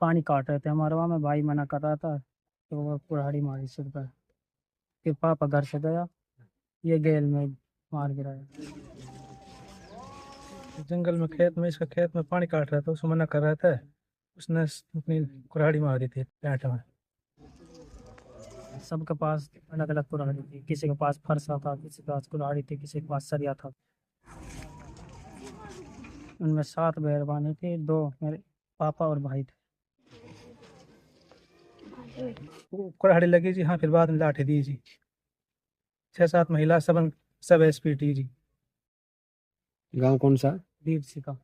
पानी काट रहे थे हमारे वहाँ में, भाई मना कर रहा था तो वो कुल्हाड़ी मारी सिर पर। फिर पापा घर से गया, ये गैल में मार गिराया। जंगल में खेत में, इसका खेत में पानी काट रहा था, उसको मना कर रहा था, उसने अपनी कुल्हाड़ी मार दी थी पैंट में। सबके पास अलग अलग कुल्हाड़ी थी, किसी के पास फरसा था, किसी के पास कुल्हाड़ी थी, किसी के पास सरिया था। उनमें 7 बहरबानी थी, 2 मेरे पापा और भाई थे। कुल्हाड़ी लगी जी, हाँ, फिर बाद में लाठी दी जी। 6-7 महिला सब एसपीटी जी। गांव कौन सा? दीप सिका।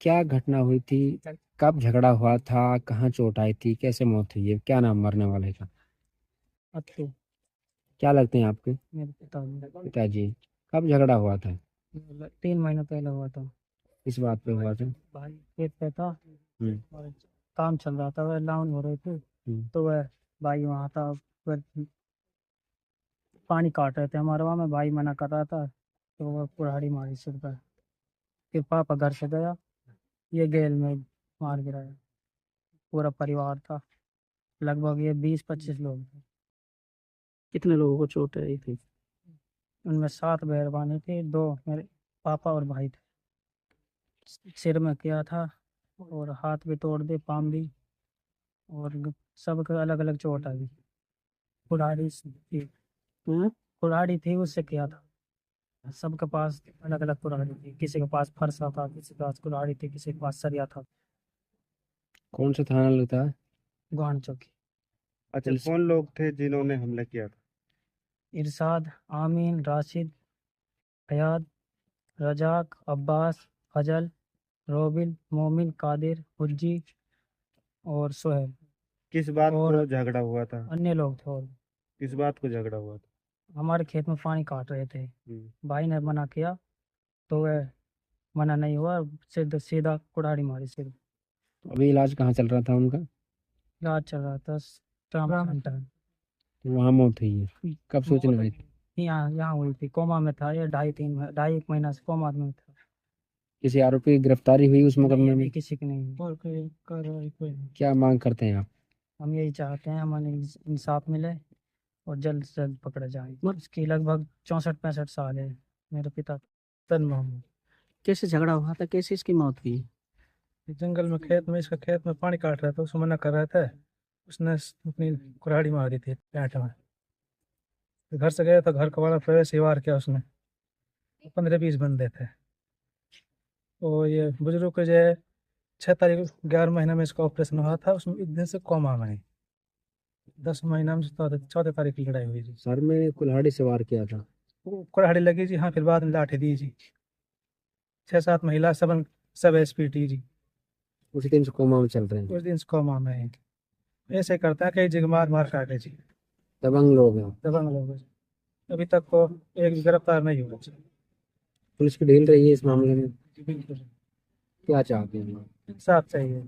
क्या घटना हुई थी? कब झगड़ा हुआ था? कहाँ चोट आई थी? कैसे मौत हुई है? क्या नाम मरने वाले का? अत्तू क्या लगते हैं आपके? मेरे पिताजी। पिताजी। कब झगड़ा हुआ था? 3 महीने पहले हुआ था। इस बात पे हुआ था? भाई खेत पे था हम्म। और काम चल रहा था, वह लाउन हो रही थी, हम्म। तो वह भाई वहाँ था। वह पानी काट रहे थे हमारे वहाँ में, भाई मना कर रहा था तो वह कुल्हाड़ी मारी सिर पर। फिर पापा घर से गया, ये गैल में मार गिराया। पूरा परिवार था, लगभग ये 20-25 लोग थे। कितने लोगों को चोट आई थी? उनमें 7 बहरबानी थी, 2 मेरे पापा और भाई थे। सिर में किया था और हाथ भी तोड़ दे, पाम भी, और सबके अलग अलग चोट आई। कुल्हाड़ी थी, कुल्हाड़ी थी उससे किया था। सबके पास अलग अलग कुल्हाड़ी थी, किसी के पास फरसा था, किसी के पास कुल्हाड़ी थी, किसी के पास सरिया था। कौन सा थाना लगता है? गोहान चौकी। अच्छा, कौन लोग थे जिन्होंने हमला किया था? इरशाद, आमीन, राशिद, फयाद, रजाक, अब्बास, फजल, रोबिल, मोमिन, कादिर, हुज्जी और सोहेल। किस बात और को झगड़ा हुआ था? अन्य लोग थे। और किस बात को झगड़ा हुआ था? हमारे खेत में पानी काट रहे थे, हम्म। भाई ने मना किया तो वह मना नहीं हुआ, सीधा सीधा कुल्हाड़ी मारी सिर। अभी इलाज कहाँ चल रहा था उनका? इलाज चल रहा था ट्रामा सेंटर। वहाँ मौत हुई है? कब सूचना आई थी? यहाँ यहाँ हुई थी, कोमा में था ये, 2.5 महीना से कोमा में था। किसी आरोपी की गिरफ्तारी हुई उस मुकदमे में? किसी की नहीं हुई। और कोई कार्रवाई कोई नहीं। क्या मांग करते हैं आप? हम यही चाहते हैं हमें इंसाफ मिले और जल्द से जल्द पकड़ा जाए। उसकी लगभग 64-65 साल है। मेरे पिता तन मोहम्मद। कैसे झगड़ा हुआ था? कैसे इसकी मौत हुई? जंगल में खेत में, इसका खेत में पानी काट रहा था, उसको मना कर रहा था, उसने अपनी कुल्हाड़ी मार दी थी पैंट में। फिर घर से गया तो घर का वाला प्रवेश ही वार किया उसने। 15-20 बंदे थे। तो ये बुजुर्ग को जो है 6 तारीख 11 महीना में इसका ऑपरेशन हुआ था, उसमें एक दिन से कोमा में नहीं। 10 महीना में 14 तारीख की लड़ाई हुई थी। सर में कुल्हाड़ी से वार किया था? वो कुल्हाड़ी लगी जी, हाँ, फिर बाद में लाठी दी जी। 6-7 महिला सब एसपीटी जी। उसी दिन से कोमा में चल रहे हैं? उस दिन से कोमा में है। ऐसे करता है कई जगह मार मार काटे जी। दबंग लोग हैं? दबंग लोग हैं। अभी तक को एक भी गिरफ्तार नहीं हुआ जी। पुलिस की ढील रही है इस मामले में? बिल्कुल क्या चाहते हैं? इंसाफ चाहिए।